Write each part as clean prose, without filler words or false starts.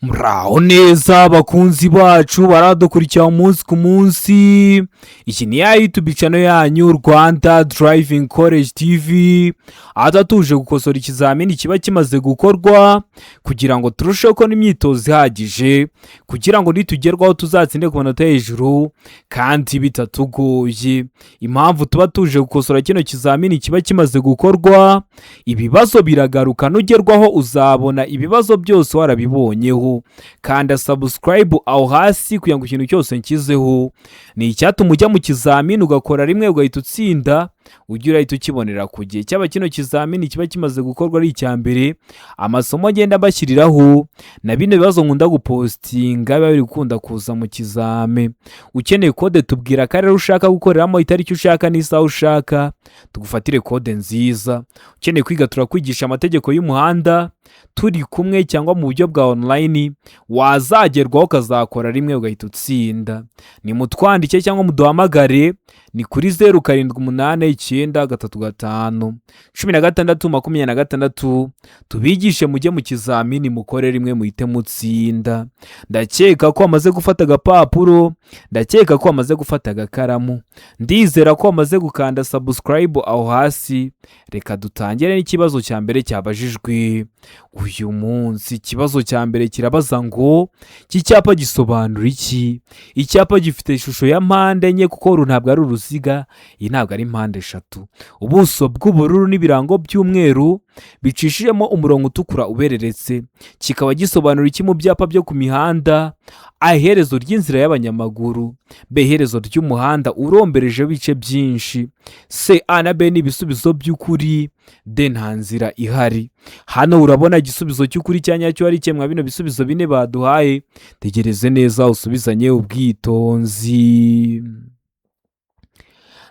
Muraho neza bakunzi bacu baradukurikira umunsi ku munsi. Iki ni ya YouTube channel yanyu Rwanda Driving College TV. Aha tuje gukosora ikizamini kiba kimaze gukorwa kugira ngo turusheho ko n'imyitozo ihagije kugira ngo nitugerwaho tuzatsinde ku manota hejuru kandi bitatugoye. Impamvu tuba tuje gukosora kino kizamini kiba kimaze gukorwa, ibibazo biragaruka nugerwaho uzabona ibibazo byose warabibonyeho. Kanda subscribe aho hasi kugira ngo ikintu cyose nkizeho ni icyatuma ujya mu kizamini ugakora rimwe ugahita utsinda, ugira ahita ukibonera ku gihe. Cyaba kino kizamini kiba kimaze gukorwa ari icya mbere, amasomo agenda bashyiriraho na bino bibazo nkunda gupostinga biba biri gukunda kuza mu kizame. Ukeneye kode tubwira akarere ushaka gukoreramo, itariki ushaka n'isaha ushaka, tugufatire kode nziza. Ukeneye kwiga turakwigisha amategeko y'umuhanda turi kumwe cyangwa mu buryo bwa online, wazagerwaho ukazakora rimwe ugahita utsinda. Ni mutwandike cyangwa muduhamagare, ni kuri 0789351626 tubigishe mujye mu kizamini mukore rimwe muhite mutsinda. Ndakeka ko wamaze gufata agapapuro, ndakeka ko wamaze gufata agakaramu, ndizera ko wamaze gukanda subscribe aho hasi. Reka dutangire n'ikibazo cya mbere cyabajijwe uyu munsi. Ikibazo cya mbere kirabaza ngo iki cyapa gisobanura iki? Icyapa gifite ishusho ya mpande enye kuko ntabwo ari uruziga, iyi ntabwo ari mpande eshatu. Ubuso bw'ubururu n'ibirango by'umweru bicishijemo umurongo utukura ubereretse. Kikaba gisobanura iki mu byapa byo ku mihanda? A, iherezo ry'inzira y'abanyamaguru. B, iherezo ry'umuhanda urombereje ibice byinshi. C, A na B ni ibisubizo by'ukuri. D, nta nzira ihari. Hano urabona igisubizo cy'ukuri cya nyacyo ari kimwe bino bisubizo bine baduhaye. Tegereze neza usubizanye ubwitonzi.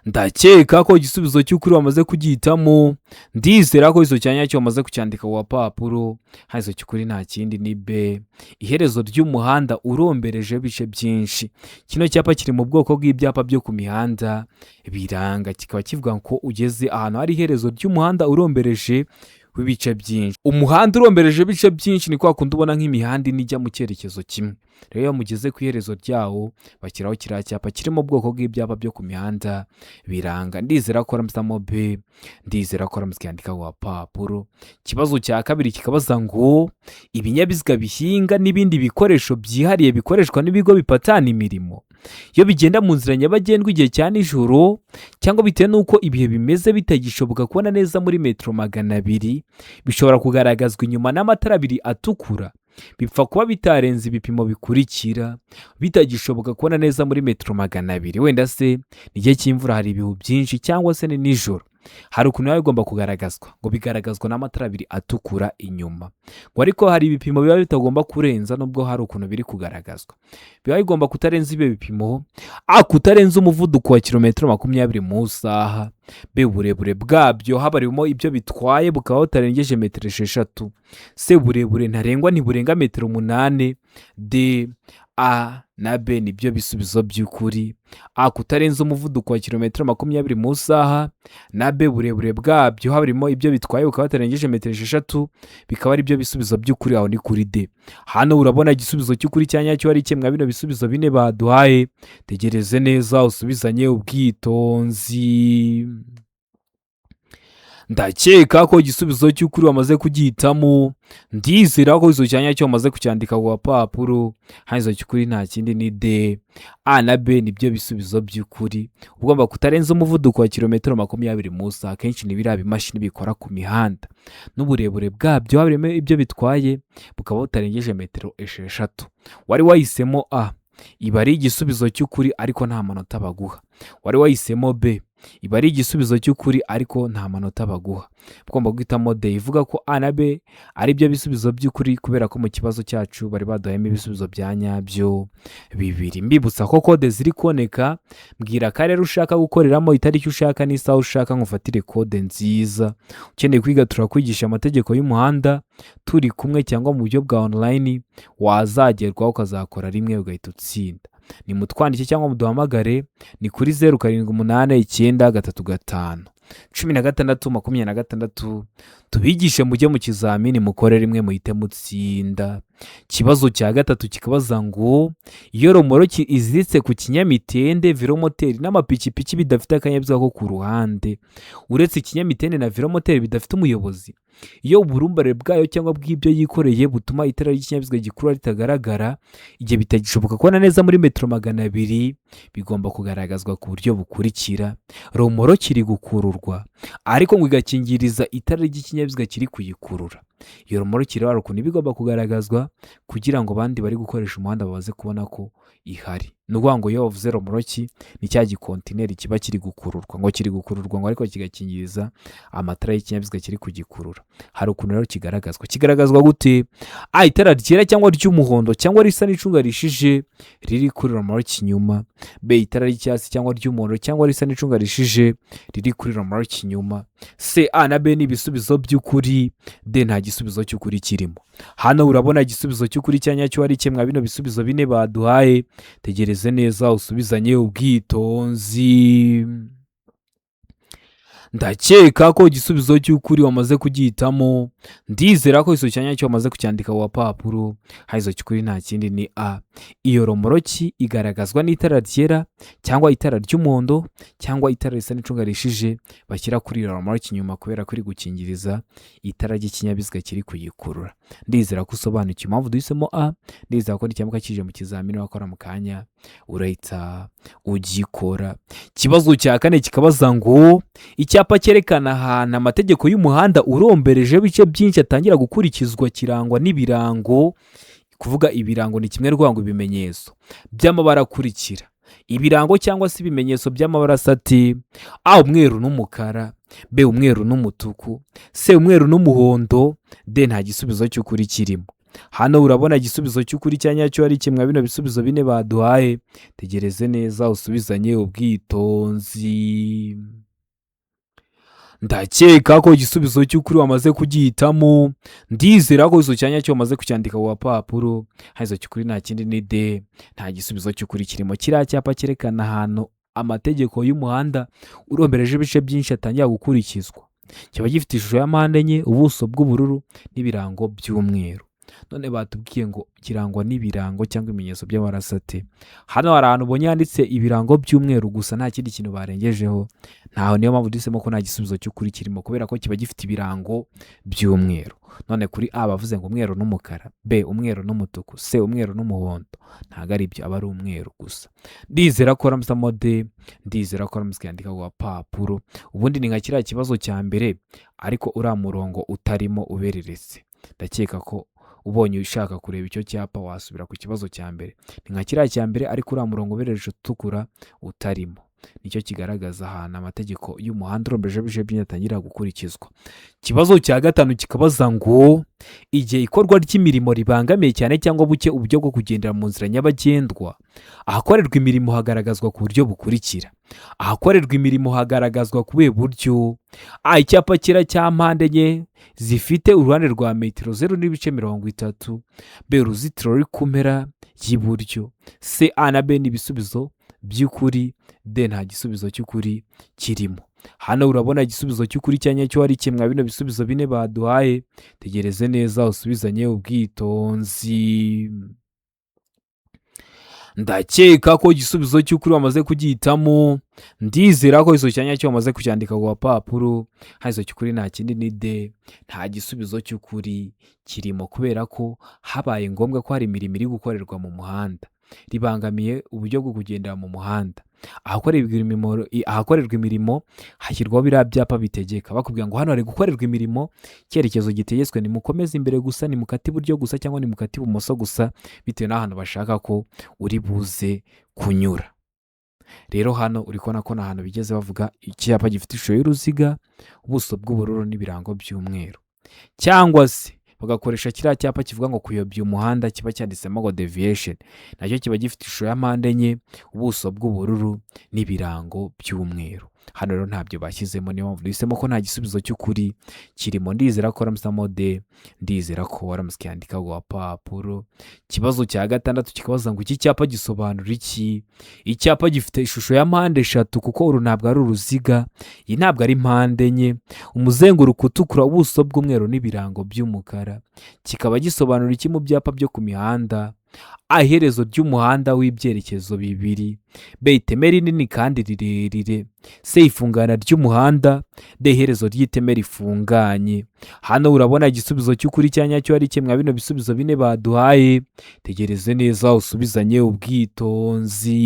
Ndakeka ko igisubizo cy'ukuri wamaze kugihitamo, ndizera ko izo cyanya cyo wamaze kucyandika wa papuro. Hazo cy'ukuri nta kindi ni B, iherezo ry'umuhanda urombereje bice byinshi. Kino cyapa kiri mu bwoko bw'ibyapa byo ku mihanda biranga, kikaba kivuga ko ugeze ahantu hari iherezo ry'umuhanda urombereje w'ibice byinshi. Umuhanda urombereje bice byinshi ni kwa kundi ubona nk'imihanda inijya mu cyerekezo kimwe. Rero iyo mugeze ku iherezo ryawo bashyiraho kiriya cyapa kiri mu bwoko bw'ibyapa byo ku mihanda biranga. Ndizera ko ramsamo B, ndizera ko ramskyandika wa papuro. Kibazo cya kabiri kikabaza ngo ibinyabiziga bihinga n'ibindi bikoresho byihariye bikoreshwa n'ibigo bipatana imirimo iyo bigenda mu nzira nyabagendwa igihe cya nijoro, cyangwa bitewe n'uko ibihe bimeze bitagishoboka kubona neza muri metero 200, bishobora kugaragazwa inyuma n'amatara abiri atukura. Bipfa kuba bitarenze ibipimo bikurikira. Bitagishoboka kubona neza muri metero 200, wenda se n'igihe cy'imvura hari ibihu byinshi cyangwa se ni nijoro, hari ukuntu biba bigomba kugaragazwa, ngo bigaragazwa n'amatara abiri atukura inyuma. Ngo ariko hari ibipimo biba bitagomba kurenza, nubwo hari ukuntu biri kugaragazwa. Biba bigomba kutarenza ibyo bipimo: A, kutarenza umuvuduko wa kilometero 20 mu isaha. B, uburebure bwabyo habarimo ibyo bitwaye bukaba butarengeje metero 6. C, uburebure ntarengwa ntiburenga metero 8. D, A na B nibyo bisubizo by'ukuri. A, kutarenza umuvuduko wa kilometero 20 mu isaha, na B, uburebure bwabyo habarimo ibyo bitwaye bukaba butarengeje metero 6, bikaba ari byo bisubizo by'ukuri. Aho ni kuri D. Hano urabona igisubizo cy'ukuri cya nyacyo ari kimwe bino bisubizo bine baduhaye. Tegereze neza usubizanye ubwitonzi. Ndakeka ko igisubizo cy'ukuri wamaze kugihitamo, ndizera ko izo cyanya cyo wamaze kucyandika ku papuro. Hazo cy'ukuri nta kindi ni D. A na B nibyo bisubizo by'ukuri. Ugomba kutarenza umuvuduko wa kilometero 20 mu isaha, kenshi ni biriya bimashini bikora ku mihanda. N'uburebure bwabyo habarimo ibyo bitwaye bukaba butarengeje metero 6. Wari wahisemo A, iba ari igisubizo cy'ukuri ariko nta manota baguha. Wari wahisemo B, iba ari igisubizo cy'ukuri ariko nta manota baguha. Ugomba guhitamo D, ivuga ko A na B ari byo bisubizo by'ukuri kubera ko mu kibazo cyacu bari baduhayemo ibisubizo bya nyabyo bibiri. Mbibutsa ko kode ziri kuboneka, mbwira akarere ushaka gukoreramo, itariki ushaka n'isaha ushaka, ngufatire kode nziza. Ukeneye kwiga turakwigisha amategeko y'umuhanda turi kumwe cyangwa mu buryo bwa online, wazagerwaho ukazakora rimwe ugahita utsinda. ni mutwandike cyangwa muduhamagare, ni kuri 07893516 tubigishe mujye mu kizamini mukore rimwe muhite mutsinda. Ikibazo cya gatatu kikabaza ngo iyo romoroki iziritse ku kinyamitende, velomoteri n'amapikipiki bidafite akanyabiziga ko ku ruhande, uretse ikinyamitende na velomoteri bidafite umuyobozi, iyo uburumbare bwayo cyangwa bw'ibyo yikoreye butuma itara ry'ikinyabiziga gikurura ritagaragara, igihe bitagishoboka kubona neza muri metero 200, bigomba kugaragazwa ku buryo bukurikira. Romoroki iri gukururwa ariko ngo igakingiriza itara ry'ikinyabiziga kiri kuyikurura. Iyo romoroki rero hari ukuntu iba igomba kugaragazwa kugira ngo abandi bari gukoresha umuhanda baze kubona ko ihari. Ni ukuvuga ngo iyo bavuze romoroki ni cya gikontineri kiba kiri gukururwa, ngo kiri gukururwa ngo ariko kigakingiriza amatara y'ikinyabiziga kiri kugikurura. Hari ukuntu rero kigaragazwa gute? Itara ryera cyangwa ry'umuhondo cyangwa risa n'icunga rishije riri kuri romoroki inyuma. B, itara ry'icyatsi cyangwa ry'umuhondo cyangwa risa n'icunga rishije riri kuri romoroki inyuma. C, A na B ni ibisubizo by'ukuri, D nta gisubizo cy'ukuri kirimo. Hano urabona igisubizo cy'ukuri cya nyacyo ari kimwe bino bisubizo bine baduhaye. Tegereze neza usubizanye ubwitonzi. Ndakeka ko igisubizo cy'ukuri wamaze kugihitamo. Ndizera ko iso cyanya cyo wamaze kucyandika ku papuro. Haizo cy'ukuri nta kindi ni A. Iyo romoroki igaragazwa n'itara ryera cyangwa itara ry'umuhondo cyangwa itara risa n'icunga rishije bashyira kuri iyo romoroki inyuma kubera ko iri gukingiriza itara ry'ikinyabiziga kiri kuyikurura. Ndizera ko usobanukiwe impamvu duhisemo A. Ndizera ko n'icyamuka kije mu kizamini wakora mu kanya urahita ugikora. Kibazo cya kane kikabaza ngo icyapa cyerekana ahantu amategeko y'umuhanda urombereje bice byinshi atangira gukurikizwa kirangwa n'ibirango. Kuvuga ibirango ni kimwe rwango ibimenyetso by'amabara akurikira. Ibirango cyangwa se ibimenyetso by'amabara asati: A, umweru n'umukara; B, umweru n'umutuku; C, umweru n'umuhondo; D nta gisubizo cy'ukuri kirimo. Hano urabona igisubizo cy'ukuri cya nyacyo ari kimwe bino bisubizo bine baduhaye. Tegereze neza usubizanye ubwitonzi. Ndakeka ko igisubizo cy'ukuri wamaze kugihitamo. Ndizera ko iso cyanya cyo wamaze kucyandika ku papuro. Haizo cy'ukuri nta kindi ni D, nta gisubizo cy'ukuri kirimo. Kiriya cyapa cyerekana ahantu amategeko y'umuhanda urombereje ibice byinshi atangira gukurikizwa. Kiba gifite ishusho ya mpande enye, ubuso bw'ubururu n'ibirango by'umweru. None batubwiye ngo kirangwa n'ibirango cyangwa ibimenyetso by'abarasate. Hano hari ahantu ubonye handitse ibirango by'umweru gusa nta kindi kintu barengejeho. Ntaho niyo mpamvu dusemo ko nta gisubizo cy'ukuri kirimo kubera ko kiba gifite ibirango by'umweru. None kuri A bavuze ngo umweru n'umukara, B umweru n'umutuku, C umweru n'umuhondo. Ntago ari byo, aba ari umweru gusa. Ndizera ko ramusamo D, ndizera ko ramusikandika ku papuro. Ubundi ni nka kiriya kibazo cya mbere ariko uriya murongo utarimo ubereretse. Ndakeka ko ubonye ushaka kureba icyo cyapa wasubira ku kibazo cya mbere. Ni nka kiriya cya mbere ariko uriya murongo ubereje utukura utarimo. Nicyo kigaragaza ahantu amategeko y'umuhanda urombereje ibice byinshi atangira gukurikizwa. Ikibazo cya gatanu kikabaza ngo igihe ikorwa ry'imirimo ribangamiye cyane cyangwa buke uburyo bwo kugendera mu nzira nyabagendwa, ahakorerwa imirimo hagaragazwa ku buryo bukurikira. Ahakorerwa imirimo hagaragazwa ku buryo: A, icyapa cyera cya mpande enye zifite uruhande rwa metero 0.30; B, uruzitiro ruri ku mpera y'iburyo; C, A na B ni ibisubizo by'ukuri; D nta gisubizo cy'ukuri kirimo. Hano urabona igisubizo cy'ukuri cya nyacyo ari kimwe bino bisubizo bine baduhaye. Tegereze neza usubizanye ubwitonzi. Ndakeka ko igisubizo cy'ukuri wamaze kugihitamo. Ndizera ko iso cyanya cyo wamaze kucyandika ku papuro. Haizo cy'ukuri nta kindi ni D, nta gisubizo cy'ukuri kirimo kubera ko habaye ngombwa ko hari imirimo iri gukorerwa mu muhanda ribangamiye uburyo bwo kugendera mu muhanda. Ahakorerwa imirimo hashyirwaho biriya byapa bitegeka bakubwira ngo hano hari gukorerwa imirimo, icyerekezo gitegetswe ni mukomeze imbere gusa, ni mukati iburyo gusa cyangwa ni mukati ibumoso gusa bitewe n'ahantu bashaka ko uri buze kunyura. Rero hano uri kubona ko n'ahantu bigeze bavuga icyapa gifite ishusho y'uruziga, ubuso bw'ubururu n'ibirango by'umweru, cyangwa se bagakoresha kiriya cyapa kivuga ngo kuyobya umuhanda kiba cyanditsemo ngo deviation, nacyo kiba gifite ishusho ya mpande enye, ubuso bw'ubururu n'ibirango by'umweru. hano rero ntabyo bashyizemo, niyo mpamvu duhisemo ko nta gisubizo cy'ukuri kirimo. Ndizera ko waramusamo de, ndizera ko waramusikandika ku gapapuro. Ikibazo cya gatandatu kikabaza ngo iki cyapa gisobanura iki? Icyapa gifite ishusho ya mpande eshatu kuko uru ntabwo ari uruziga, iyi ntabwo ari mpande enye, umuzenguruko utukura, ubuso bw'umweru n'ibirango by'umukara. Kikaba gisobanura iki mu byapa byo ku mihanda? A, iherezo ry'umuhanda w'ibyerekezo bibiri. B, iteme rinini kandi rirerire. C, ifungana ry'umuhanda. D, iherezo ry'iteme rifunganye. Hano urabona igisubizo cy'ukuri cya nyacyo ari kimwe bino bisubizo bine baduhaye. Tegereze neza usubizanye ubwitonzi.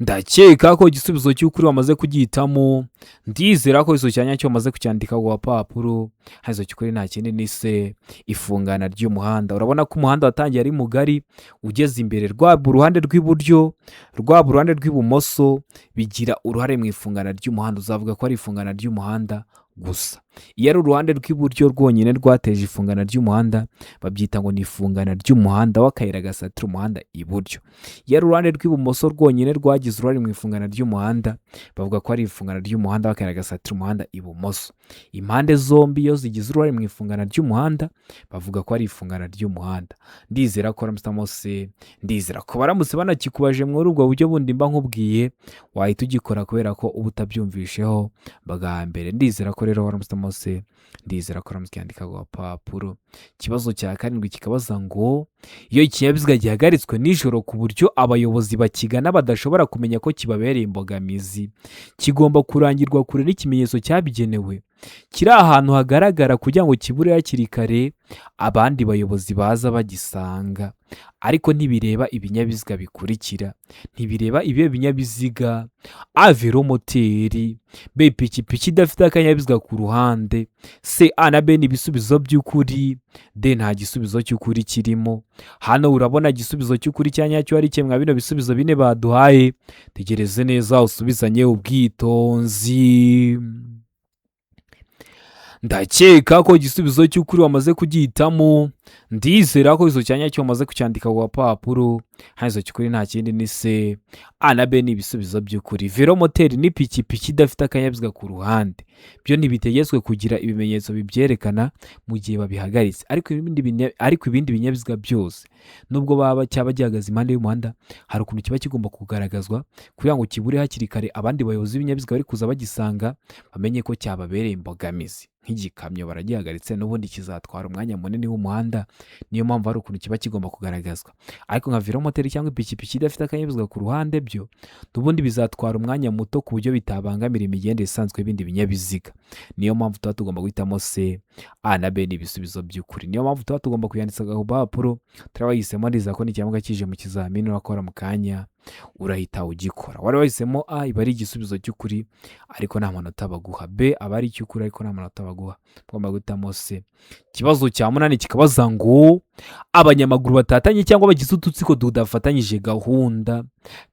Ndakeka ko igisubizo cy'ukuri wamaze kugihitamo. Ndizera ko izo cyanya cyo wamaze kucyandika ku gapapuro. Izo cy'ukuri nta kindi ni se, ifungana ry'umuhanda. Urabona ko umuhanda watangiye ari mugari, ugeze imbere rwaba uruhande rw'iburyo rwaba uruhande rw'ibumoso bigira uruhare mu ifungana ry'umuhanda. Uzavuga ko ari ifungana ry'umuhanda gusa. Iyo ari uruhande rw'iburyo rwonyine rwateje ifungana ry'umuhanda, babyita ngo ni ifungana ry'umuhanda w'akayira gasatira umuhanda iburyo. Iyo ari uruhande rw'ibumoso rwonyine rwagize uruhare mu ifungana ry'umuhanda, bavuga ko ari ifungana ry'umuhanda w'akayira gasatira umuhanda ibumoso. Impande zombi iyo zigize uruhare mu ifungana ry'umuhanda, bavuga ko ari ifungana ry'umuhanda. Ndizera ko waramusamo se, ndizera ko baramutse banakikubaje muri ubwo buryo bundi mba nkubwiye, wahita ugikora kubera ko uba utabyumvisheho bwa mbere. Ndizera ko rero waramusamo se, ndizera ko waramusikandika ku gapapuro. Ikibazo cya karindwi kikabaza ngo iyo ikinyabiziga gihagaritswe nijoro ku buryo abayobozi bakigana badashobora kumenya ko kibabereye imbogamizi, kigomba kurangirwa kure n'ikimenyetso cyabigenewe kiri ahantu hagaragara kugira ngo kibure hakiri kare abandi bayobozi baza bagisanga. Ariko ntibireba ibinyabiziga bikurikira. Ntibireba ibihe binyabiziga: A, velomoteri. B, ipikipiki idafite akanyabiziga ku ruhande. C, A na B ni ibisubizo by'ukuri. D, nta gisubizo cy'ukuri kirimo. Hano urabona igisubizo cy'ukuri cya nyacyo ari kimwe bino bisubizo bine baduhaye. Tegereze neza usubizanye ubwitonzi. Ndakeka ko igisubizo cy'ukuri wamaze kugihitamo. Ndizera ko izo cyanya cyo wamaze kucyandika ku gapapuro. Izo cy'ukuri nta kindi ni se, A na B ni ibisubizo by'ukuri. Velomoteri n'ipikipiki idafite akanyabiziga ku ruhande byo ntibitegetswe kugira ibimenyetso bibyerekana mu gihe babihagaritse. Ariko ibindi binyabiziga byose nubwo cyaba gihagaze impande y'umuhanda, hari ukuntu kiba kigomba kugaragazwa kugira ngo kibure hakiri kare abandi bayobozi b'ibinyabiziga bari kuza bagisanga bamenye ko cyababereye imbogamizi. Nk'igikamyo baragihagaritse n'ubundi kizatwara umwanya munini w'umuhanda, niyo mpamvu hari ukuntu kiba kigomba kugaragazwa. Ariko nka velomoteri cyangwa ipikipiki idafite akanyabiziga ku ruhande byo n'ubundi bizatwara umwanya muto ku buryo bitabangamira imigendere isanzwe y'ibindi binyabiziga. Niyo mpamvu tuba tugomba guhitamo se, A na B ni ibisubizo by'ukuri. Niyo mpamvu tuba tugomba kuyandika ku gapapuro. Turabahisemo, ndizera ko n'ikiyamuga kije mu kizamini urakora mu kanya urahita ugikora. Wari wahisemo A, iba ari igisubizo cy'ukuri ariko nta manota baguha. B, aba ari icy'ukuri ariko nta manota baguha. Ugomba guhitamo se. Ikibazo cya munani kikabaza ngo abanyamaguru batatanye cyangwa bagize udutsiko tudafatanyije gahunda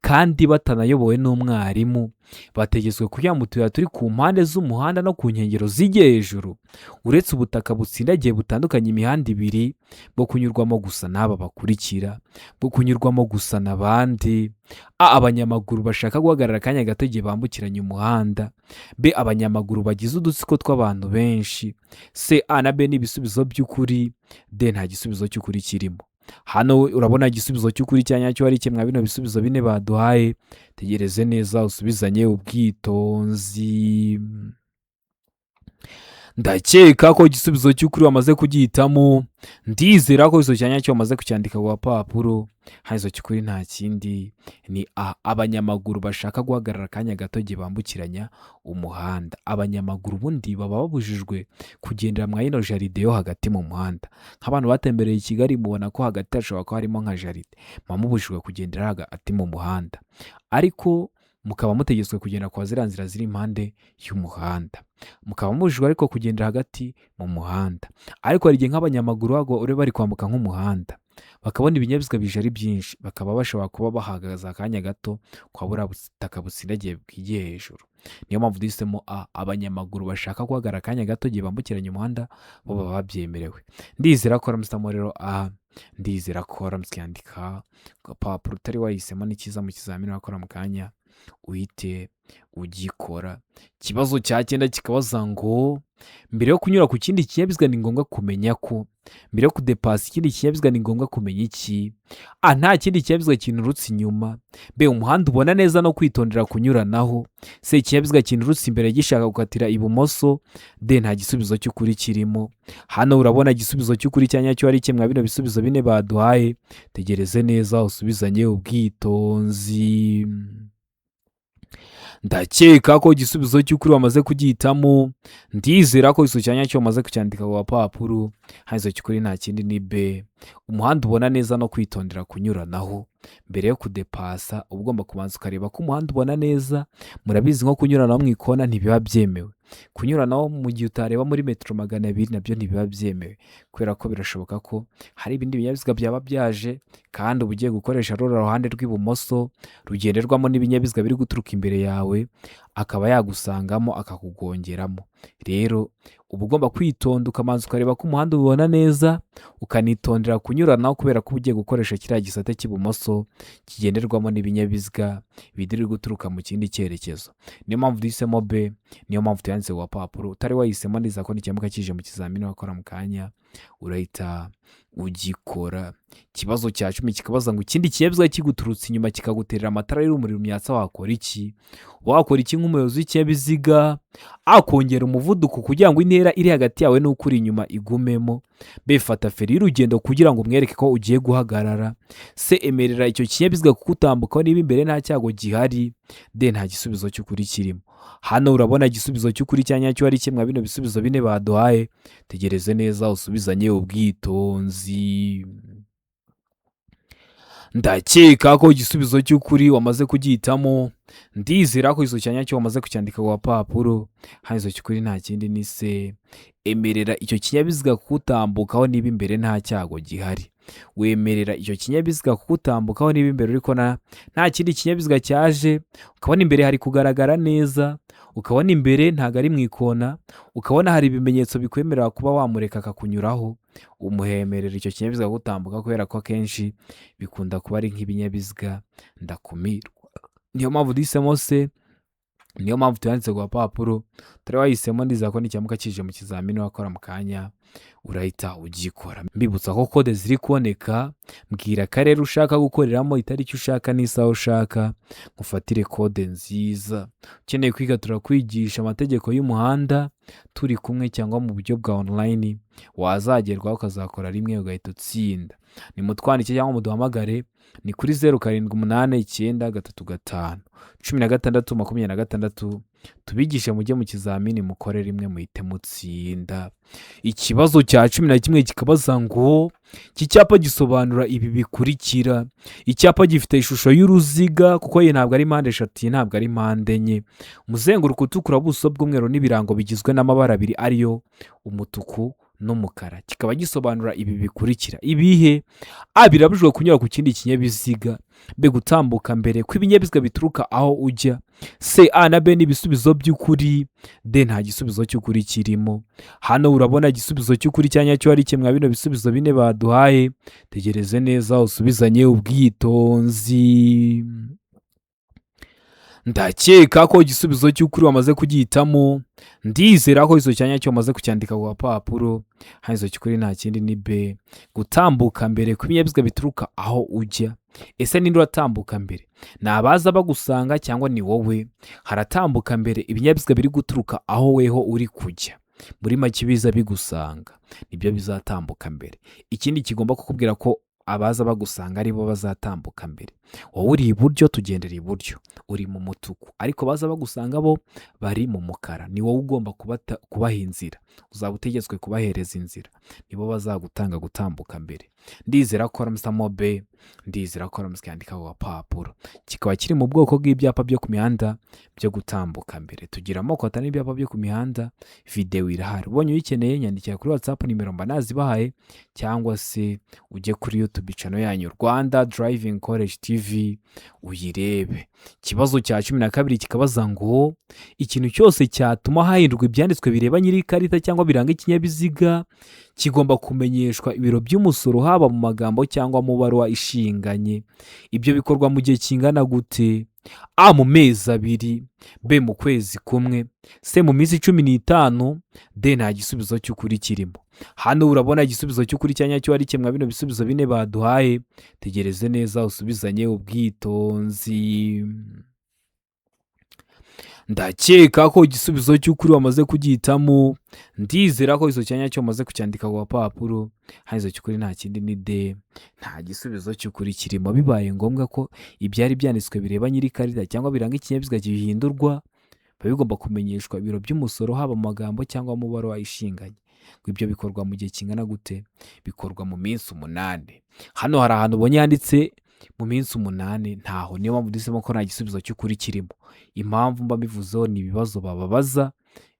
kandi batanayobowe n'umwarimu bategetswe kujya mu tuyira turi ku mpande z'umuhanda no ku nkengero zijya hejuru, uretse ubutaka butsindagiye butandukanye imihanda ibiri bwo kunyurwamo gusa n'aba bakurikira, bwo kunyurwamo gusa n'abandi. A, abanyamaguru bashaka guhagarara akanya gato igihe bambukiranya umuhanda. B, abanyamaguru bagize udutsiko tw'abantu benshi. C, A na B ni ibisubizo by'ukuri. D, nta gisubizo cy'ukuri kirimo. Hano urabona igisubizo cy'ukuri cya nyacyo ari kimwe bino bisubizo bine baduhaye. Tegereze neza usubizanye ubwitonzi. Ndakeka ko igisubizo cy'ukuri wamaze kugihitamo. Ndizera ko izo cyanya cyo wamaze kucyandika ku gapapuro. Izo cy'ukuri nta kindi ni A, abanyamaguru bashaka guhagarara akanya gato igihe bambukiranya umuhanda. Abanyamaguru ubundi baba babujijwe kugendera mu ino jaride yo hagati mu muhanda. Nk'abantu batembereye i Kigali mubona ko hagati hashobora kuba harimo nka jaride, muba mubujijwe kugendera hagati mu muhanda, ariko mukaba mutegetswe kugenda kwa ziriya nzira ziri impande y'umuhanda. Mukaba mubujijwe ariko kugendera hagati mu muhanda. Ariko hari igihe nk'abanyamaguru uri bari kwambuka nk'umuhanda bakabona ibinyabiziga bije ari byinshi, bakaba bashobora kuba bahagaze akanya gato kwa buriya butaka butsindagiye bwigiye hejuru. Niyo mpamvu duhisemo A, abanyamaguru bashaka guhagarara akanya gato igihe bambukiranya umuhanda bo baba babyemerewe. Ndizera ko waramusamo rero A, ndizera ko waramusikandika ku gapapuro utari wahisemo n'ikiza mu kizamini wakora mu kanya uhite ugikora. Ikibazo cya cyenda kikabaza ngo mbere yo kunyura ku kindi kinyabiziga ni ngombwa kumenya ko mbere yo kudepasa ikindi kinyabiziga ni ngombwa kumenya iki? A, nta kindi kinyabiziga kinturutse inyuma. B, umuhanda ubona neza no kwitondera kunyuranaho. C, ikinyabiziga kinturutse imbere gishaka gukatira ibumoso. D, nta gisubizo cy'ukuri kirimo. Hano urabona igisubizo cy'ukuri cya nyacyo ari kimwe bino bisubizo bine baduhaye. Tegereze neza usubizanye ubwitonzi. Ndakeka ko igisubizo cy'ukuri wamaze kugihitamo. Ndizera ko igisubizo cya nyacyo wamaze kucyandika ku gapapuro. Igisubizo cy'ukuri nta kindi ni B, umuhanda ubona neza no kwitondera kunyuranaho. Mbere yo kudepasa uba ugomba kubanza ukareba ko umuhanda ubona neza. Murabizi nko kunyuranaho mu ikona ntibiba byemewe. Kunyuranaho mu gihe utareba muri metero 200 nabyo ntibiba byemewe, kubera ko birashoboka ko hari ibindi binyabiziga byaba byaje kandi uba ugiye gukoresha rura ruhande rw'ibumoso rugenderwamo n'ibinyabiziga biri guturuka imbere yawe, akaba yagusangamo akakugongeramo. Rero uba ugomba kwitonda ukamanza ukareba ko umuhanda ubona neza, ukanitondera kunyuranaho kubera ko uba ugiye gukoresha kiriya gisate cy'ibumoso kigenderwamo n'ibinyabiziga biri guturuka mu kindi cyerekezo. Niyo mpamvu duhisemo B, niyo mpamvu tuyanditse ku gapapuro. Utari wahisemo neza ko n'ikimuka kije mu kizamini wakora mu kanya urahita ugikora. Ikibazo cya 10 kikabaza ngo ikindi kinyabiziga kiguturutse inyuma kikaguterera amatara y'urumuri rumyatsa wakora iki? Wakora iki nk'umuyobozi w'ikinyabiziga? A, kongera umuvuduko kugira ngo intera iri hagati yawe n'ukuri inyuma igumemo. B, fata feri y'urugendo kugira ngo umwereke ko ugiye guhagarara. C, emerera icyo kinyabiziga kugutambukaho niba imbere nta cyago gihari. D, nta gisubizo cy'ukuri kirimo. Hano urabona igisubizo cy'ukuri cya nyacyo ari kimwe bino bisubizo bine baduhaye. Tegereze neza usubizanye ubwitonzi. Ndakeka ko igisubizo cy'ukuri wamaze kugihitamo. Ndizera ko igisubizo cya nyacyo wamaze kucyandika ku gapapuro. Igisubizo cy'ukuri nta kindi ni C, emerera icyo kinyabiziga kugutambukaho niba imbere nta cyago gihari. Wemerera icyo kinyabiziga kugutambukaho niba imbere ariko nta kindi kinyabiziga cyaje, ukabona imbere hari kugaragara neza, ukabona imbere ntabwo ari mu ikona, ukabona hari ibimenyetso bikwemerera kuba wamureka akakunyuraho, umuhemerera icyo kinyabiziga kugutambuka kubera ko akenshi bikunda kuba ari nk'ibinyabiziga ndakumirwa. Niyo mpamvu duhisemo C, niyo mpamvu tuyanditse ku gapapuro. Utari wahisemo ndizera ko n'ikimuka kije mu kizamini wakora mu kanya urahita ugikora. Mbibutsa ko kode ziri kuboneka, mbwira akarere ushaka gukoreramo, itariki ushaka n'isaha ushaka, ngufatire kode nziza. Ukeneye kwiga turakwigisha amategeko y'umuhanda turi kumwe cyangwa mu buryo bwa online, wazagerwaho ukazakora rimwe ugahita utsinda. Nimutwandike cyangwa muduhamagare ni kuri 0788351626 tubigishe mujye mu kizamini mukore rimwe muhite mutsinda. Ikibazo cya 11 kikabaza ngo iki cyapa gisobanura ibi bikurikira. Icyapa gifite ishusho y'uruziga kuko ye ntabwo ari mpande eshatu, ntabwo ari mpande enye. Umuzenguruko utukura, buso bw'umweru n'ibirango bigizwe n'amabara abiri ariyo umutuku n'umukara. Kikaba gisobanura ibi bikurikira. Ibihe? A, birabujijwe kunyura ku kindi kinyabiziga. B, gutambuka mbere kw'ibinyabiziga bituruka aho ujya. C, A na B ni ibisubizo by'ukuri. D, nta gisubizo cy'ukuri kirimo. Hano urabona igisubizo cy'ukuri cya nyacyo ari kimwe bino bisubizo bine baduhaye. Tegereze neza usubizanye ubwitonzi. Ndakeka ko igisubizo cy'ukuri wamaze kugihitamo. Ndizera ko igisubizo cya nyacyo wamaze kucyandika ku gapapuro. Igisubizo cy'ukuri nta kindi ni B, gutambuka mbere kw'ibinyabiziga bituruka aho ujya. Ese ninde uratambuka mbere? Ni abaza bagusanga cyangwa ni wowe? Haratambuka mbere ibinyabiziga biri guturuka aho weho uri kujya. Muri make biza bigusanga nibyo bizatambuka mbere. Ikindi kigomba kukubwira ko abaza bagusanga aribo bazatambuka mbere. Wowe uri iburyo tugendera iburyo, uri mu mutuku, ariko baza bagusanga bo bari mu mukara. Ni wowe ugomba kubaha inzira, uzaba utegetswe kubahereza inzira, nibo bazagutanga gutambuka mbere. Ndizera ko aramusamo B, ndizera ko aramuskandika ku gapapuro. Kikaba kiri mu bwoko bw'ibyapa byo ku mihanda byo gutambuka mbere. Tugira amoko atanu y'ibyapa byo ku mihanda, video irahari. Ubonye uyikeneye nyandikira kuri WhatsApp nimero mba nazibahaye, cyangwa se ujye kuri YouTube channel yanyu Rwanda Driving College TV uyirebe. Ikibazo cya 12 kikabaza ngo ikintu cyose cyatuma hahindurwa ibyanditswe bireba nyiri ikarita cyangwa biranga ikinyabiziga kigomba kumenyeshwa ibiro by'umusoro, haba mu magambo cyangwa mu baruwa ishinganye. Ibyo bikorwa mu gihe kingana gute? A mu mezi abiri, B mu kwezi kumwe, C mu minsi 15, D nta gisubizo cy'ukuri kirimo. Hano urabona igisubizo cy'ukuri cya nyacyo ari kimwe bino bisubizo bine baduhaye. Tegereze neza usubizanye ubwitonzi. Ndakeka ko igisubizo cy'ukuri wamaze kugihitamo. Ndizera ko izo cyanya cyo wamaze kucyandika ku papuro. Haizo cy'ukuri nta kindi ni D. Nta gisubizo cy'ukuri kirimo. Bibaye ngombwa ko ibyari byanditswe bireba nyiri karita cyangwa biranga ikinyabiziga gihindurwa, bigomba kumenyeshwa ibiro by'umusoro haba mu magambo cyangwa mu mubare wayishinganye. Ibyo bikorwa mu gihe kingana gute? Bikorwa mu minsi 8. Hano hari ahantu ubonye yanditse mu minsi 8, ntaho. Niyo mpamvu dusemo ko nta gisubizo cy'ukuri kirimo. Impamvu mba bivuzeho ni ibibazo bababaza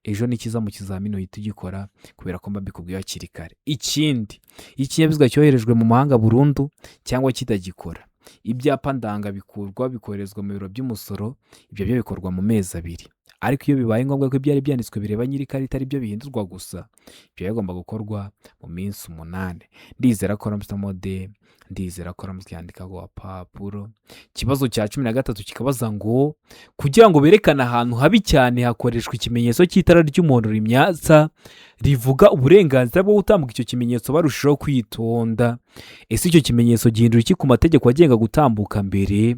ejo nikiza mu kizamini uhita ugikora kubera ko mba mbikubwiye hakiri kare. Ikindi, ikinyabiziga cyoherejwe mu mahanga burundu cyangwa kitagikora, ibyapa ndanga bikorezwa mu biro by'umusoro. Ibyo byo bikorwa mu mezi 2. Ariko iyo bibaye ngombwa ko ibyari byanditswe bireba nyiri karita ari byo bihindurwa gusa, ibyo bigomba gukorwa mu minsi 8. Ndizera ko ramusamo D. Ndizera ko ramusyandika ku papuro. Kibazo cya 13 kikabaza ngo kugira ngo berekane ahantu habi cyane hakoreshwa ikimenyetso cy'itara ry'umuhondo rimyatsa rivuga uburenganzira bwo gutambuka icyo kimenyetso barushaho kwitonda. Ese icyo kimenyetso gihindura iki ku mategeko agenga gutambuka mbere?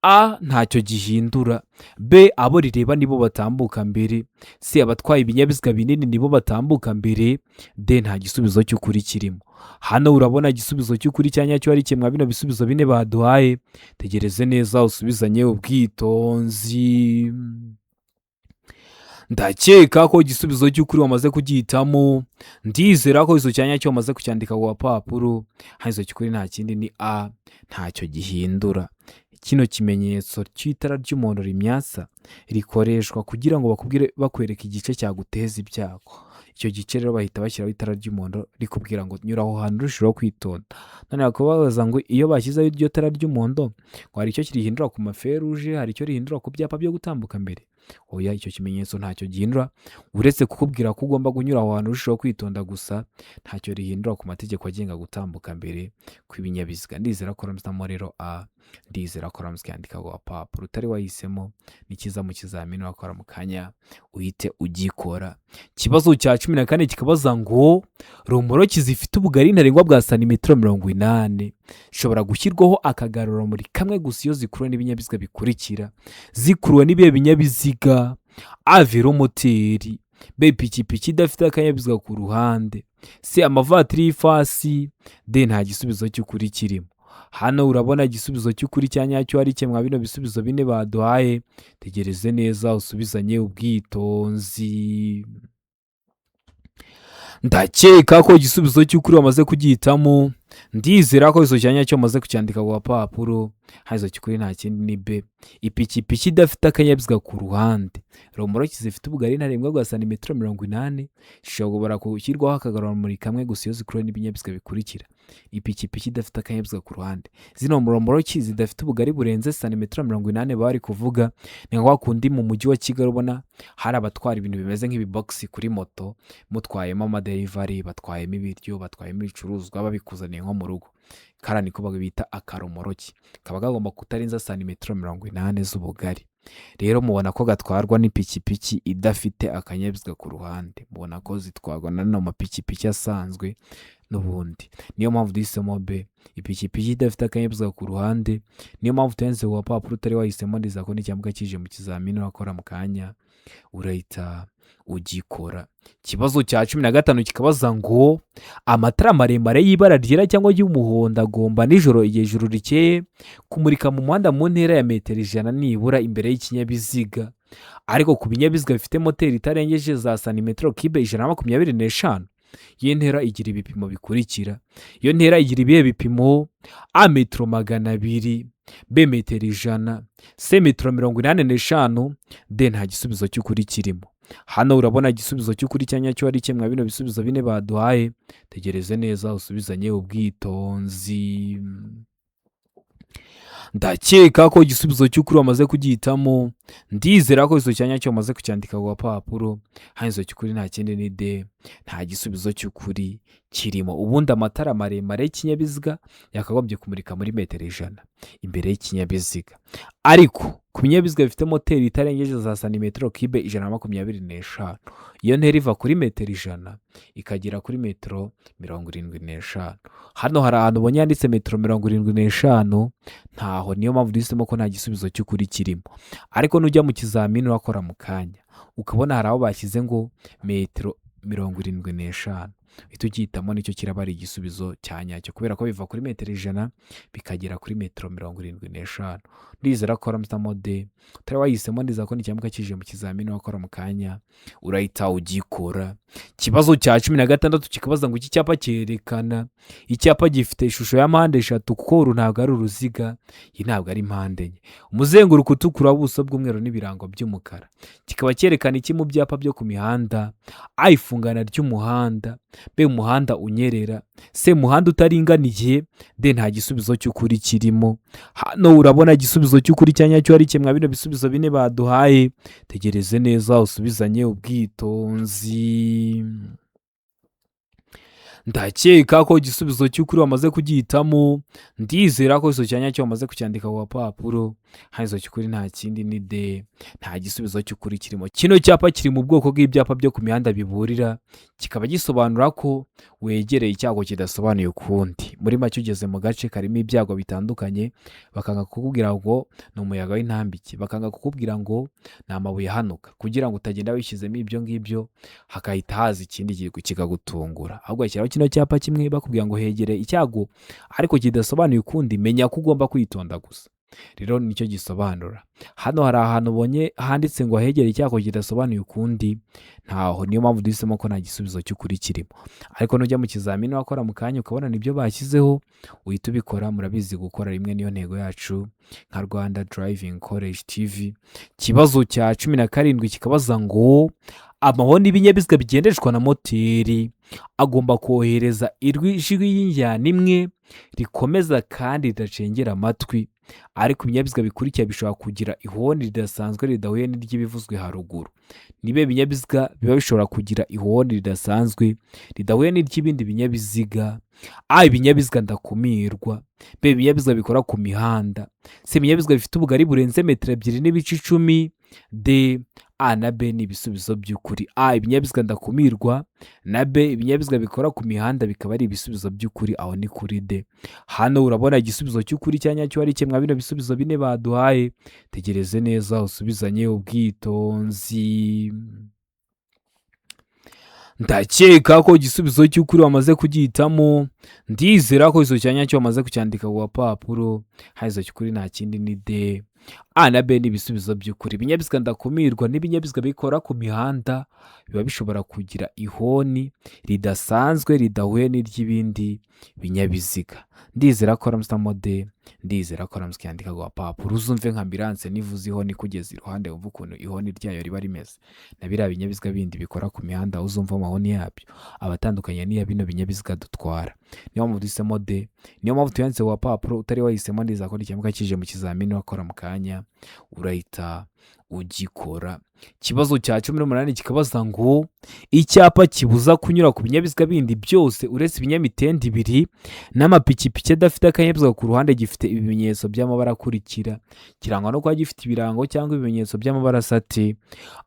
A ntacyo gihindura. B abo rireba nibo batambuka mbere. C abatwaye ibinyabiziga binini nibo batambuka mbere. D nta gisubizo cy'ukuri kirimo. Hano urabona igisubizo cy'ukuri cya nyacyo ari kimwe bino bisubizo bine baduhaye. Tegereze neza usubizanye ubwitonzi. Ndakeka ko igisubizo cy'ukuri wamaze kugihitamo. Ndizera ko izo cyanya cyo wamaze kucyandika ku papuro. Haizo cy'ukuri nta kindi ni A, ntacyo gihindura. Kino kimenyetso cy'itara ry'umuhondo rimyatsa rikoreshwa kugira ngo bakwereke igice cyaguteza ibyago. Icyo gice rero bahita bashyiraho itara ry'umuhondo rikubwira ngo nyura aho hantu urushijeho kwitonda. None bakubaza ngo iyo bashyizeho iryo tara ry'umuhondo ngo hari icyo kirihindura ku maferuje, hari icyo rihindura ku byapa byo gutambuka mbere? Oya, icyo kimenyetso ntacyo gihindura uretse kukubwira ko ugomba kunyura aho hantu urushijeho kwitonda gusa. Ntacyo rihindura ku mategeko agenga gutambuka mbere kw'ibinyabiziga. Ndizera ko ramusamo rero A. Ndizera ko ramusyandika ku papuro. Utari wahisemo nikiza mu kizamini wakora mu kanya uhite ugikora. Kibazo cya 14 kikabaza ngo romoroki zifite ubugari ntarengwa bwa santimetero 80 ishobora gushyirwaho akagarura muri kamwe gusa iyo zikuruwe n'ibinyabiziga bikurikira. Zikuruwe n'ibihe binyabiziga? A velomoteri, B pikipiki idafite akanyabiziga ku ruhande, C amavatiri y'ifasi, D nta gisubizo cy'ukuri kirimo. Hano urabona igisubizo cy'ukuri cya nyacyo ari kimwe bino bisubizo bine baduhaye. Tegereze neza usubizanye ubwitonzi. Ndakeka ko igisubizo cy'ukuri wamaze kugihitamo. Ndizera ko izo cyanya cyo wamaze kucyandika ku papuro. Haizo cy'ukuri nta kindi ni B, ipikipiki idafite akanyabiziga ku ruhande. Romoroki zifite ubugari ntarengwa bwa santimetero 80 ishobora gushyirwaho akagarura muri kamwe gusa iyo zikuruwe n'ibinyabiziga bikurikira. Ipikipiki idafite akanyabiziga ku ruhande. Zino romoroki zidafite ubugari burenze santimetero 80 bari kuvuga ni nka kundi mu mujyi wa Kigali ubona hari abatwara ibintu bimeze nk'ibiboxi kuri moto, mutwayemo amaderivari, batwayemo ibiryo, batwayemo ibicuruzwa babikuzaniye nko mu rugo. Kara niko bita akaromoroki, kaba kagomba kutarenza santimetero 80 z'ubugari. Rero mubona ko gatwarwa n'ipikipiki idafite akanyabiziga ku ruhande. Mubona ko zitwarwa na mapikipiki asanzwe n'ubundi. Niyo mpamvu duhisemo B, ipikipiki idafite akanyabiziga ku ruhande. Niyo mpamvu tuyanze ku papuro utari wahisemo. Ndiza ko n'icyambuka kije mu kizamini wakora mu kanya urahita ugikora. Kibazo cya 15 kikabaza ngo amatara maremare y'ibara ryera cyangwa y'umuhondo agomba nijoro igihe ijuru rikeye kumurika mu muhanda mu ntera ya metero 100 nibura imbere y'ikinyabiziga, ariko ku binyabiziga bifite moteri itarengeje za santimetero kibe 125. Iyo ntera igira ibipimo bikurikira. Iyo ntera igira ibihe bipimo? A metero 200, B metero 100, C metero 85, D nta gisubizo cy'ukuri kirimo. Hano urabona igisubizo cy'ukuri cya nyacyo ari kimwe bino bisubizo bine baduhaye. Tegereze neza usubizanye ubwitonzi. Ndakeka ko igisubizo cy'ukuri wamaze kugihitamo. Ndizera ko izo cyanya cyo wamaze kucyandika ku papuro. Haizo cy'ukuri nta kindi ni D, nta gisubizo cy'ukuri kirimo. Ubundi amatara maremare y'ikinyabiziga yakagombye kumurika muri metero 100 imbere y'ikinyabiziga, ariko ku binyabiziga bifite moteri itarengeje za santimetero kibe 125. Iyo ntera iva kuri metero 100 ikagera kuri metero 75. Hano hari ahantu ubonye handitse metero 75, ntaho, niyo mpamvu duhisemo ko nta gisubizo cy'ukuri kirimo. Ariko nujya mu kizamini urakora mu kanya ukabona hari aho bashyize ngo metero 75, uhita ugihitamo, nicyo kiraba ari igisubizo cya nyacyo kubera ko biva kuri metero 100 bikagera kuri metero 75. Ndizera ko waramutamo de utari wahisemo, ndiza ko nicyamuka kije mu kizamini wakora mu kanya urahita ugikora. Ikibazo cya 16 kikabaza ngo iki cyapa cyerekana, icyapa gifite ishusho ya mpande 3 kuko uru ntabwo ari uruziga, iyi ntabwo ari mpande enye, umuzenguruko utukura, ubuso bw'umweru n'ibirango by'umukara. Kikaba cyerekana iki mu byapa byo ku mihanda? A, ifungana ry'umuhanda. B, umuhanda unyerera. C, umuhanda utaringaniye. D, nta gisubizo cy'ukuri kirimo. Hano urabona igisubizo cy'ukuri cya nyacyo ari kimwe bino bisubizo bine baduhaye. Tegereze neza usubizanye ubwitonzi. Ndakeka ko igisubizo cy'ukuri wamaze kugihitamo, ndizera ko iso cyanya cyo wamaze kucyandika ku papuro. Haizo cy'ukuri nta kindi ni D, nta gisubizo cy'ukuri kirimo. Kino cyapa kiri mu bwoko bw'ibyapa byo ku mihanda biburira, kikaba gisobanura ko wegereye icyago kidasobanuye ukundi. Muri make ugeze mu gace karimo ibyago bitandukanye, bakanga kukubwira ngo ni umuyaga w'intambike, bakanga kukubwira ngo ni amabuye hanuka, kugira ngo utagenda wishyizemo ibyo ngibyo hakahita haza ikindi kikagutungura. Ahubwo bashyiraho kino cyapa kimwe bakubwira ngo hegereye icyago ariko kidasobanuye ukundi, menya ko ugomba kwitonda gusa. Rero nicyo gisobanura. Hano hari ahantu ubonye handitse ngo hegereye icyago kidasobanuye ukundi, ntaho, niyo mpamvu duhisemo ko nta gisubizo cy'ukuri kirimo. Ariko nujya mu kizamini wakora mu kanya ukabona nibyo bashyizeho, uhita ubikora. Murabizi gukora rimwe niyo ntego yacu nka Rwanda Driving College TV. Kibazo cya 17 kikabaza ngo amahoni y'ibinyabiziga bigendeshwa na moteri agomba kohereza ijwi y'injyana imwe rikomeza kandi ridacengera amatwi, ariko ibinyabiziga bikurikira bishobora kugira ihoni ridasanzwe ridahuye n'iry'ibivuzwe haruguru. Nibe ibinyabiziga biba bishobora kugira ihoni ridasanzwe ridahuye n'iry'ibindi binyabiziga? A, ibinyabiziga ndakumirwa. B, ibinyabiziga bikora ku mihanda. C, ibinyabiziga bifite ubugari burenze metero 2.10. D, A na B ni ibisubizo by'ukuri. A, ibinyabiziga ndakumirwa, na B, ibinyabiziga bikora ku mihanda bikaba ari ibisubizo by'ukuri. Aho ni kuri D. Hano urabona igisubizo cy'ukuri cya nyacyo ari kimwe bino bisubizo bine baduhaye. Tegereze neza usubizanye ubwitonzi. Ndakeka ko igisubizo cy'ukuri wamaze kugihitamo, ndizera ko iso cyanya cyo wamaze kucyandika ku papuro. Haizo cy'ukuri nta kindi ni D. A na B ni ibisubizo by'ukuri. Ibinyabiziga ndakumirwa n'ibinyabiziga bikora ku mihanda biba bishobora kugira ihoni ridasanzwe ridahuye n'iry'ibindi binyabiziga. Ndizera ko ramustamo D, ndizera ko ramuskandika ku papuro. Uzumve nka ambulance nivuze ihoni kugeza iruhande, wumva ukuntu ihoni ryayo riba rimeze. Na biriya binyabiziga bindi bikora ku mihanda uzumva amahoni yabyo abatandukanye n'iya bino binyabiziga dutwara. Niyo mpamvu duhisemo D, niyo mpamvu tuyanditse ku papuro. Utari wahisemo ndiza ko icyamuka kije mu kizamini wakora mu kanya urahita ugikora. Kibazo cya 18 kikabaza ngo icyapa kibuza kunyura ku binyabiziga bindi byose uretse ibinyamitende 2 n'amapikipiki adafite akanyabiziga ku ruhande gifite ibimenyetso by'amabara akurikira. Kirangwa no kuba gifite ibirango cyangwa ibimenyetso by'amabara asate: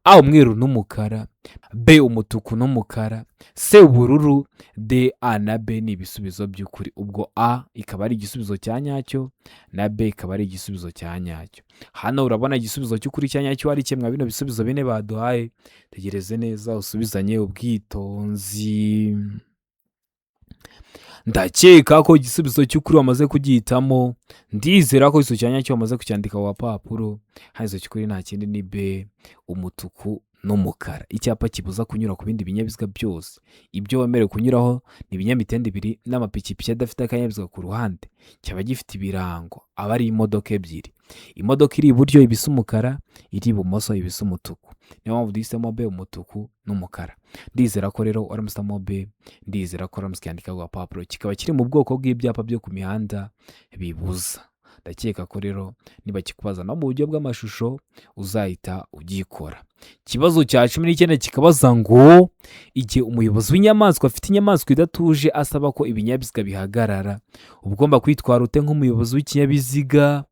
A, umweru n'umukara. B, umutuku n'umukara. C, ubururu. D, A na B ni ibisubizo by'ukuri. Ubwo A ikaba ari igisubizo cya nyacyo na B ikaba ari igisubizo cya nyacyo. Hano urabona igisubizo cy'ukuri cya nyacyo ari kimwe bino bisubizo bine baduhaye. Tegereze neza usubizanye ubwitonzi. Ndakeka ko igisubizo cy'ukuri wamaze kugihitamo, ndizera ko iso cyanya cyo wamaze kucyandika ku papuro. Haizo cy'ukuri nta kindi ni B, umutuku n'umukara. Icyapa kibuza kunyura ku bindi binyabiziga byose. Ibyo wemerewe kunyuraho ni ibinyamitende 2 n'amapikipiki adafite akanyabiziga ku ruhande. Cyaba gifite ibirango, aba ari imodoka 2. Imodoka iri iburyo ibisa umukara, iri ibumoso ibisa umutuku. Niyo mpamvu duhisemo B, umutuku n'umukara. Ndizera ko rero waramusamo B, ndizera ko waramuskandika ku papuro. Kikaba kiri mu bwoko bw'ibyapa byo ku mihanda bibuza. Ndakeka ko rero niba kikubaza no mu buryo bw'amashusho uzahita ugikora. Kibazo cya 19 kikabaza ngo igihe umuyobozi w'inyamaswa afite inyamaswa idatuje asaba ko ibinyabiziga bihagarara, ugomba kwitwara ute nk'umuyobozi w'ikinyabiziga?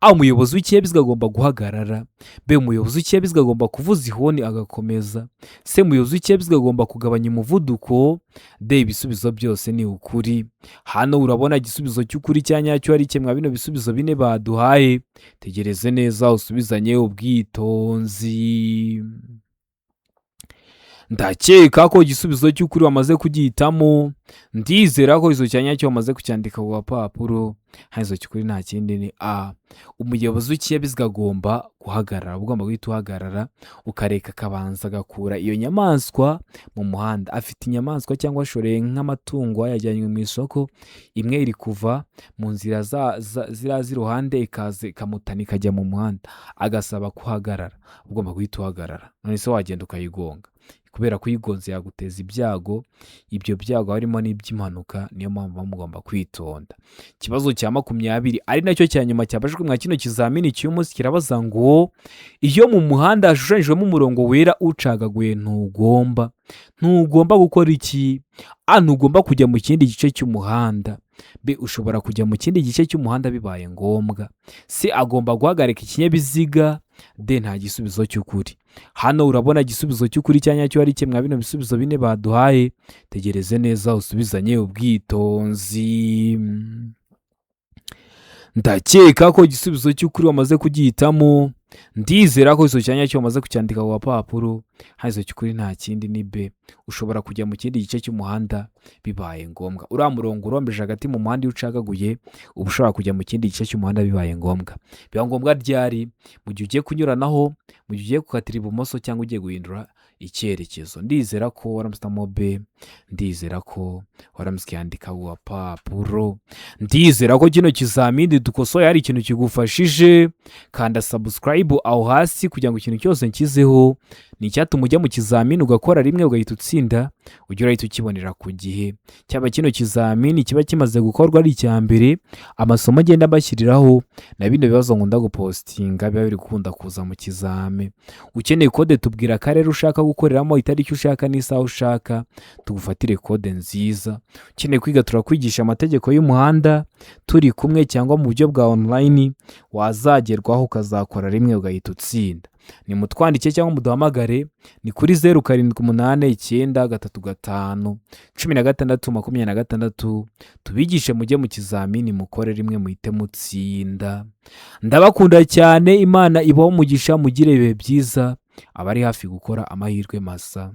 A. Umuyobozi w'ikinyabiziga agomba guhagarara. B. Umuyobozi w'ikinyabiziga agomba kuvuza ihoni agakomeza. C. Umuyobozi w'ikinyabiziga agomba kugabanya umuvuduko. D. Ibisubizo byose ni ukuri. Hano urabona igisubizo cy'ukuri cya nyacyo ari kimwe bino bisubizo bine baduhaye. Tegereze neza usubizanye ubwitonzi. Ndakeka ko igisubizo cy'ukuri wamaze kugihitamo. Ndizera ko izo cyanya cyo wamaze kucyandika ku gapapuro. Izo cy'ukuri nta kindi ni A. Umuyobozi w'ikinyabiziga agomba guhagarara. Ugomba guhita uhagarara ukareka akabanza agakura iyo nyamaswa mu muhanda. Afite inyamaswa cyangwa ashoreye nk'amatungo yajyanywe mu isoko, imwe iri kuva mu nzira ziriya z'iruhande ikamutana ikajya mu muhanda, agasaba kuhagarara. Ugomba guhita uhagarara, none se wagenda ukayigonga, kubera ko uyigonze yaguteza ibyago. Ibyo byago harimo n'iby'impanuka, niyo mpamvu mugomba kwitonda. Ikibazo cya 20 ari nacyo cya nyuma cyabajijwe mwa kino kizamini cy'uyu munsi kirabaza ngo iyo mu muhanda hashushanyijwemo umurongo wera ucagaguye ntugomba gukora iki? A. Ntugomba kujya mu kindi gice cy'umuhanda. B. Ushobora kujya mu kindi gice cy'umuhanda bibaye ngombwa. C. Agomba guhagarika ikinyabiziga. D. Nta gisubizo cy'ukuri. Hano urabona igisubizo cy'ukuri cya nyacyo ari kimwe bino bisubizo bine baduhaye. Tegereze neza usubizanye ubwitonzi. Ndakeka ko igisubizo cy'ukuri wamaze kugihitamo. Ndizera ko izo cyanya cyo wamaze kucyandika ku gapapuro. Izo cy'ukuri nta kindi ni B. Ushobora kujya mu kindi gice cy'umuhanda bibaye ngombwa. Uriya murongo urombeje hagati mu muhanda iyo ucagaguye uba ushobora kujya mu kindi gice cy'umuhanda bibaye ngombwa. Biba ngombwa ryari? Mu gihe ugiye kunyuranaho, mu gihe ugiye gukatira ibumoso cyangwa ugiye guhindura icyerekezo. Ndizera ko waramusitamo B. Ndizera ko waramusikandika ku gapapuro. Ndizera ko kino kizamini dukosoye hari ikintu kigufashije. Kanda subscribe aho hasi kugira ngo ikintu cyose nshyizeho ni icyatuma ujya mu kizamini ugakora rimwe ugahita utsinda, ujya urahita ukibonera ku gihe. Cyaba kino kizamini kiba kimaze gukorwa ari icya mbere, amasomo agenda bashyiriraho na bino bibazo nkunda gupostinga biba biri gukunda kuza mu kizame. Ukeneye kode tubwira akarere ushaka gukoreramo, itariki ushaka n'isaha ushaka, tugufatire kode nziza. Ukeneye kwiga turakwigisha amategeko y'umuhanda turi kumwe cyangwa mu buryo bwa online, wazagerwaho ukazakora rimwe ugahita utsinda. Ni mutwandike cyangwa muduhamagare, ni kuri 0789351626 tubigishe mujye mu kizamini mukore rimwe muhite mutsinda. Ndabakunda cyane, Imana ibaho umugisha, mugire ibihe byiza. Abari hafi gukora amahirwe masa.